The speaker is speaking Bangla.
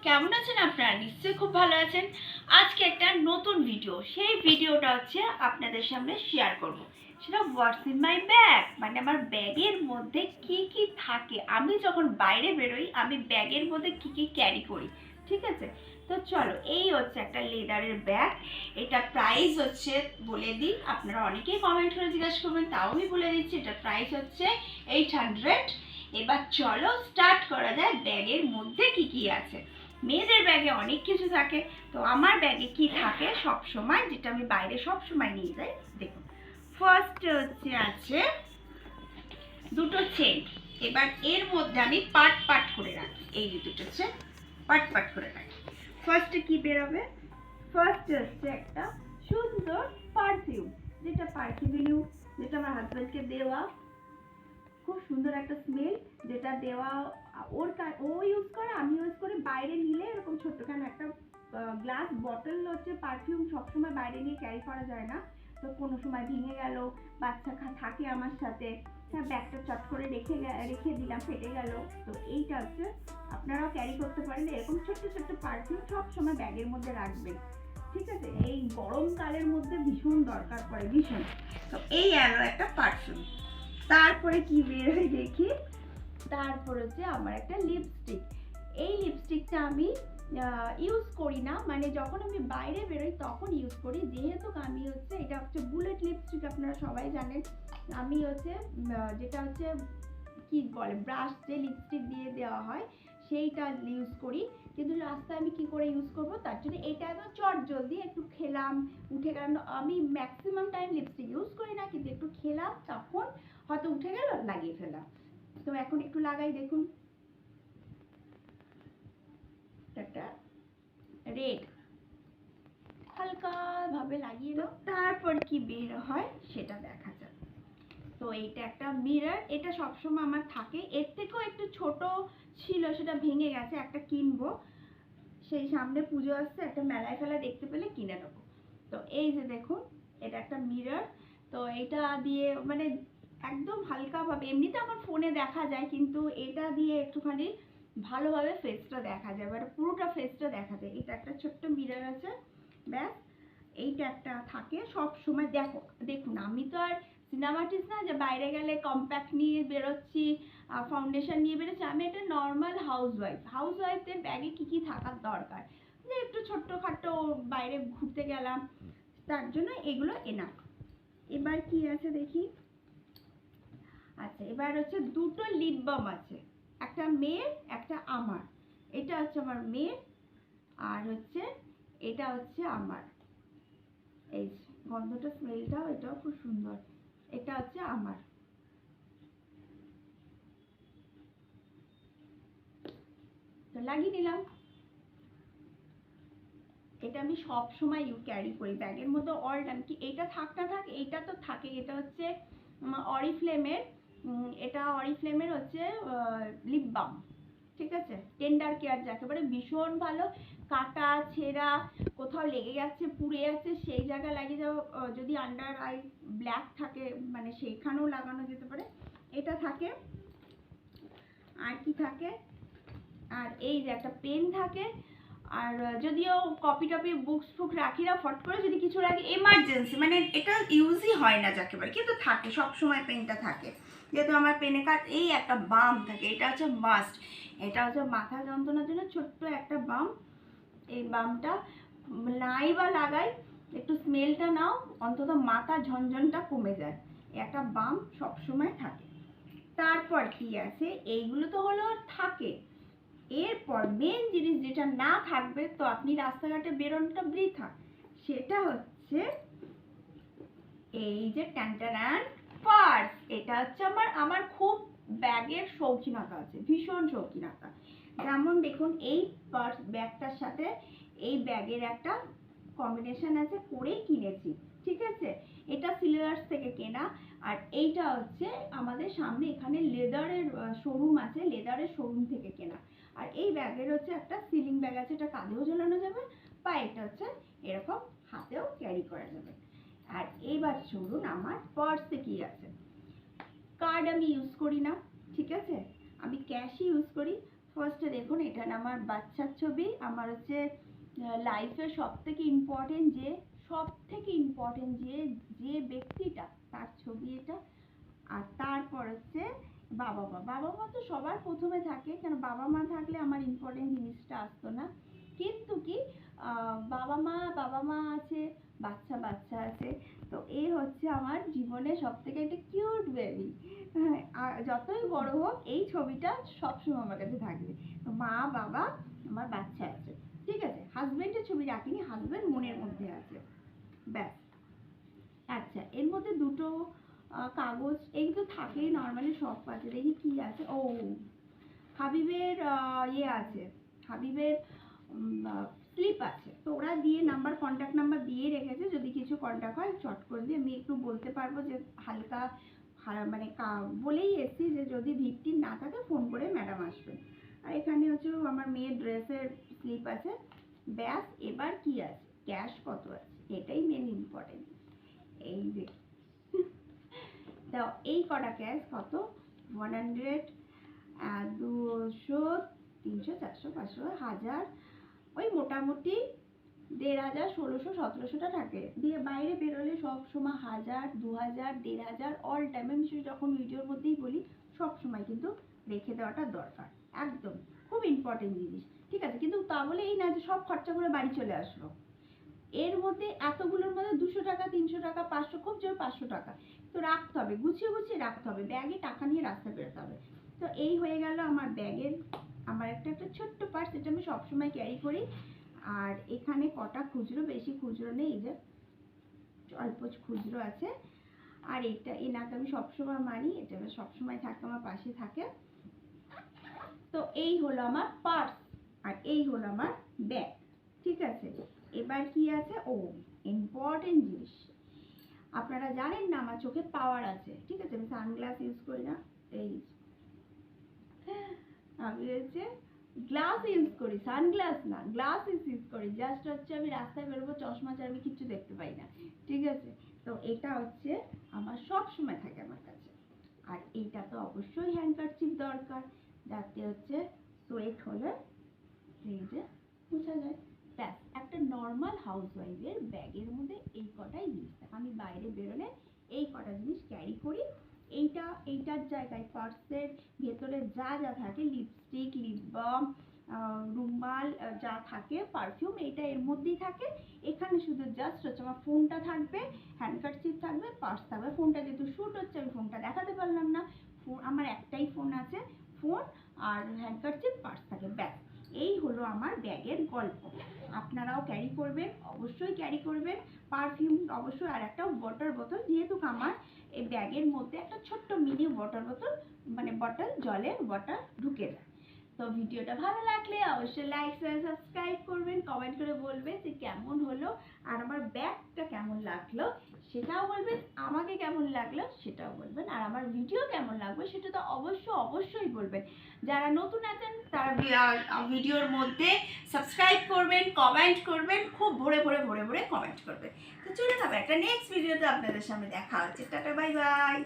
কেমন আছেন আপনারা? নিশ্চয়ই খুব ভালো আছেন। আজকে একটা নতুন ভিডিও, সেই ভিডিওটা হচ্ছে আপনাদের সামনে শেয়ার করব। সেটা হোয়াটস ইন মাই ব্যাগ, মানে আমার ব্যাগের মধ্যে কি কি থাকে। আমি যখন বাইরে বেরোই আমি ব্যাগের মধ্যে কি কি ক্যারি করি, ঠিক আছে? তো চলো, এই হচ্ছে একটা লেদারের ব্যাগ। এটা প্রাইস হচ্ছে, বলে দিই, আপনারা অনেকেই কমেন্ট করে জিজ্ঞাসা করবেন, তাও আমি বলে দিচ্ছি, এটা প্রাইস হচ্ছে 800। এবার চলো স্টার্ট করা যায় ব্যাগের মধ্যে কি কি আছে। মেয়েদের ব্যাগে অনেক কিছু থাকে, তো আমার ব্যাগে কি থাকে সব সময়, যেটা আমি বাইরে সব সময় নিয়ে যাই, দেখুন। ফার্স্ট হচ্ছে আছে দুটো চেন। এবার এর মধ্যে আমি পার্ট পার্ট করে রাখি, এই যে দুটো চেন পার্ট পার্ট করে রাখি। ফার্স্টে কি বেরোবে? ফার্স্ট হচ্ছে একটা সুন্দর পারফিউম, যেটা পারফিউম, যেটা আমার হাজব্যান্ডকে দেওয়া, খুব সুন্দর একটা স্মেল, যেটা দেওয়া ও ইউজ করে, আমি ইউজ করি। বাইরে নিলে এরকম ছোট্টখানো একটা গ্লাস বটল হচ্ছে পারফিউম সবসময় বাইরে নিয়ে ক্যারি করা যায় না, তো কোনো সময় ভেঙে গেল, বাচ্চা থাকে আমার সাথে, হ্যাঁ, ব্যাগটা চট করে রেখে দিলাম, ফেটে গেল, তো এইটা হচ্ছে আপনারাও ক্যারি করতে পারেন। এরকম ছোট্ট ছোট্ট পারফিউম সব সময় ব্যাগের মধ্যে রাখবেন, ঠিক আছে? এই গরমকালের মধ্যে ভীষণ দরকার পড়ে, ভীষণ। তো এই গেল একটা পারফিউম। তারপরে কি বের হয় দেখি, তারপর হচ্ছে আমার একটা লিপস্টিক। এই লিপস্টিকটা আমি ইউজ করি না, মানে যখন আমি বাইরে বেরোই তখন ইউজ করি, যেহেতু আমি হচ্ছে, এটা হচ্ছে বুলেট লিপস্টিক, আপনারা সবাই জানেন। আমি হচ্ছে যেটা হচ্ছে কি বলে, ব্রাশ যে লিপস্টিক দিয়ে দেওয়া হয় সেইটা ইউজ করি। কিন্তু রাস্তায় আমি কি করে ইউজ করব, তার জন্য এটা একদম চট জলদি একটু খেলাম, উঠে গেল। আমি ম্যাক্সিমাম টাইম লিপস্টিক ইউজ করি না, কিন্তু একটু খেলাম তখন হয়তো উঠে গেল, লাগিয়ে ফেলাম। তো এখন একটু লাগাই, দেখুন, একটা রেড, হালকা ভাবে লাগিয়ে দাও, তারপর কি বের হয় সেটা দেখা যাবে। তো এইটা একটা মিরর, এটা সবসময় আমার থাকে। এর থেকেও একটু ছোট ছিল, সেটা ভেঙে গেছে, একটা কিনবো। সেই সামনে পুজো আসছে, একটা মেলায় ফেলায় দেখতে পেলে কিনে নেবো। তো এই যে দেখুন, এটা একটা মিরর। তো এটা দিয়ে মানে একদম হালকাভাবে, এমনিতে আমার ফোনে দেখা যায়, কিন্তু এটা দিয়ে একটুখানি ভালোভাবে ফেসটা দেখা যায়, মানে পুরোটা ফেসটা দেখা যায়। এটা একটা ছোট্ট মিরর আছে, ব্যাস। এইটা একটা থাকে সব সময়। দেখুন, আমি তো আর সিনেমা আর্টিস্ট না যে বাইরে গেলে কম্প্যাক্ট নিয়ে বেরোচ্ছি, ফাউন্ডেশন নিয়ে বেরোচ্ছি। আমি একটা নর্মাল হাউসওয়াইফদের ব্যাগে কি কি থাকার দরকার, যে একটু ছোট্টখাটো বাইরে ঘুরতে গেলাম, তার জন্য এগুলো এনাফ। এবার কি আছে দেখি। আচ্ছা, এবার হচ্ছে দুটো লিপ বাম আছে, একটা মেয়ের একটা আমার। এটা হচ্ছে আমার মেয়ের, আর হচ্ছে এটা হচ্ছে আমার। এই গন্ধটা, স্মেলটাও, এটাও খুব সুন্দর। এটা হচ্ছে আমার, তো লাগিয়ে নিলাম। এটা আমি সব সময় ক্যারি করি ব্যাগের মধ্যে অল টাইম। কি এটা থাক না থাক, এটা তো থাকে। এটা হচ্ছে অরিফ্লেমের, এটা অরিফ্লেমের হচ্ছে লিপ বাম, ঠিক আছে? টেন্ডার কেয়ার যাকে বলে, ভীষণ ভালো। কাটা ছেঁড়া, কোথাও লেগে যাচ্ছে, পুড়ে যাচ্ছে, সেই জায়গায় লাগিয়ে যাও। যদি আন্ডার আই ব্ল্যাক থাকে, মানে সেইখানেও লাগানো যেতে পারে। এটা থাকে। আর কি থাকে, আর এই যে একটা পেন থাকে। আর যদিও কপি টপি বুকস ফুক রাখি না, ফট করে যদি কিছু রাখি এমার্জেন্সি, মানে এটা ইউজই হয় না যাকে বলে, কিন্তু থাকে সব সময়, পেনটা থাকে। যেহেতু আমার পেনে কাজ, এই একটা বাম থাকে, এটা হচ্ছে মাস্ট। এটা হচ্ছে মাথা যন্ত্রণার জন্য ছোট্ট একটা বাম। এই বামটা নাই বা লাগাই, একটু স্মেলটা নাও, অন্তত মাথা ঝনঝনটা কমে যায়। একটা বাম সব সময় থাকে। তারপর কি আছে, এইগুলো তো হলো থাকে। এরপর মেন জিনিস যেটা না থাকবে, তো আপনি রাস্তাঘাটে বেরোনোটা বৃথা, সেটা হচ্ছে এই যে ট্যান্টারান পার্স। এটা হচ্ছে আমার খুব ব্যাগের শৌখিনতা আছে, ভীষণ শৌখিনতা। যেমন দেখুন, এই পার্স ব্যাগটার সাথে এই ব্যাগের একটা কম্বিনেশন আছে, করেই কিনেছি, ঠিক আছে? এটা সিলেবার্স থেকে কেনা। আর এইটা হচ্ছে আমাদের সামনে এখানে লেদারের শোরুম আছে, লেদারের শোরুম থেকে কেনা। আর এই ব্যাগের হচ্ছে একটা সিলিং ব্যাগ আছে, এটা কাঁধেও ঝোলানো যাবে, বা এটা হচ্ছে এরকম হাতেও ক্যারি করা যাবে। আর এইবার চলুন আমার পার্সে কি আছে। কার্ড আমি ইউজ করি না, ঠিক আছে? আমি ক্যাশই ইউজ করি। ফার্স্টে দেখুন, এটা না আমার বাচ্চার ছবি। আমার হচ্ছে লাইফের সবথেকে ইম্পর্টেন্ট যে ব্যক্তিটা, তার ছবি এটা। আর তারপর হচ্ছে বাবা মা। বাবা মা তো সবার প্রথমে থাকে, কেন বাবা মা থাকলে আমার ইম্পর্টেন্ট জিনিসটা আসতো না। কিন্তু কি বাবা মা আছে, বাচ্চা আছে। তো এই হচ্ছে আমার জীবনে সবথেকে একটা কিউট বেবি। আর যতই বড় হোক এই ছবিটা সবসময় আমার কাছে থাকবে। তো মা বাবা, আমার বাচ্চা আছে, ঠিক আছে। হাজবেন্ডের ছবি রাখিনি, হাজবেন্ড মনের মধ্যে আছে, ব্যাস। আচ্ছা, এর মধ্যে দুটো কাগজ, এইগুলো থাকেই নর্মালি সব পাশে। দেখি কি আছে। ও, হাবিবের ইয়ে আছে, হাবিবের স্লিপ আছে। তো ওরা দিয়ে নাম্বার, কন্ট্যাক্ট নাম্বার দিয়ে রেখেছে, যদি কিছু কন্ট্যাক্ট হয় চট করে দিয়ে আমি একটু বলতে পারবো যে হালকা মানে বলেই এসছি যে যদি ভিকটিম না থাকে ফোন করে ম্যাডাম আসবেন। আর এখানে হচ্ছে আমার মেয়ের ড্রেসের স্লিপ আছে, ব্যাস। এবার কি আছে, ক্যাশ কত আছে, এটাই মেন ইম্পর্টেন্ট। এই যে দাও, এই কটা ক্যাশ কত, 100, 200, 300, 400, 500, 1000, ওই মোটামুটি 1500, 1600, 1700টা থাকে। দিয়ে বাইরে বেরোলে সব সময় 1000, 2000, 1500 অল টাইম। আমি যখন ভিডিওর মধ্যেই বলি, সব সময় কিন্তু রেখে দেওয়াটা দরকার, একদম খুব ইম্পর্টেন্ট জিনিস, ঠিক আছে। কিন্তু তা বলে এই না যে সব খরচা করে বাড়ি চলে আসলো। এর মধ্যে এতগুলোর মধ্যে 200 টাকা, 300 টাকা, 500, খুব জোর 500 টাকা তো রাখতে হবে, গুছিয়ে রাখতে হবে, ব্যাগে টাকা নিয়ে রাস্তা বেরোতে হবে। তো এই হয়ে গেল আমার ব্যাগের, আমার একটা ছোট্ট পার্স, এটা আমি সবসময় ক্যারি করি। আর এখানে কটা খুচরো, বেশি খুচরো নেই, এই যে অল্প খুচরো আছে। আর এটা এনাকে আমি সবসময় মানি, এটা সবসময় থাকে, আমার পাশে থাকে। তো এই হলো আমার পার্স, আর এই হলো আমার ব্যাগ, ঠিক আছে। এবার কি আছে, ও ইম্পর্টেন্ট জিনিস, আপনারা জানেন না আমার চোখে পাওয়ার আছে, ঠিক আছে। আমি সানগ্লাস ইউজ করি না, এই আমি হচ্ছে গ্লাস ইউজ করি, সানগ্লাস না, গ্লাস ইউজ করি। জাস্ট হচ্ছে আমি রাস্তায় বেরোবো, চশমা ছাড়া আমি কিচ্ছু দেখতে পাই না, ঠিক আছে। তো এটা হচ্ছে আমার সব সময় থাকে আমার কাছে। আর এইটা তো অবশ্যই হ্যান্ডকারচিপ দরকার, যাতে হচ্ছে সোয়েট হলে এই যে বোঝা যায়। ব্যাস, একটা নর্মাল হাউসওয়াইফের ব্যাগের মধ্যে এই কটাই জিনিস থাকে। আমি বাইরে বেরোলে এই কটা জিনিস ক্যারি করি। এইটার জায়গায় পার্সের ভেতরে যা থাকে, লিপস্টিক, লিপ বাম, রুমাল, যা থাকে, পারফিউম, এইটা এর মধ্যেই থাকে। এখানে শুধু জাস্ট হচ্ছে আমার ফোনটা থাকবে, হ্যান্ডকারচিপ থাকবে, পার্স থাকবে। ফোনটা যেহেতু শ্যুট হচ্ছে, আমি ফোনটা দেখাতে পারলাম না। ফোন আমার একটাই ফোন আছে, ফোন আর হ্যান্ডকারচিপ, পার্স থাকে, ব্যাস। এই হলো আমার ব্যাগের গল্প। আপনারাও ক্যারি করবেন, অবশ্যই ক্যারি করবেন পারফিউম অবশ্যই। আর একটা ওয়াটার বোতল, যেহেতু আমার এই ব্যাগের মধ্যে একটা ছোট্ট মিনি ওয়াটার বোতল, মানে বটল, জলের বটল ঢুকে যায়। তো ভিডিওটা ভালো লাগলে অবশ্যই লাইক, শেয়ার, সাবস্ক্রাইব করবেন, কমেন্ট করে বলবেন যে কেমন হলো, আর আমার ব্যাগটা কেমন লাগলো সেটাও বলবেন, আমাকে কেমন লাগলো সেটাও বলবেন, আর আমার ভিডিও কেমন লাগবে সেটা তো অবশ্যই বলবেন। যারা নতুন আছেন তারা ভিডিওর মধ্যে সাবস্ক্রাইব করবেন, কমেন্ট করবেন, খুব ভরে কমেন্ট করবেন। তো চলুন আবার একটা নেক্সট ভিডিওতে আপনাদের সামনে দেখা হচ্ছে। Tata, bye bye.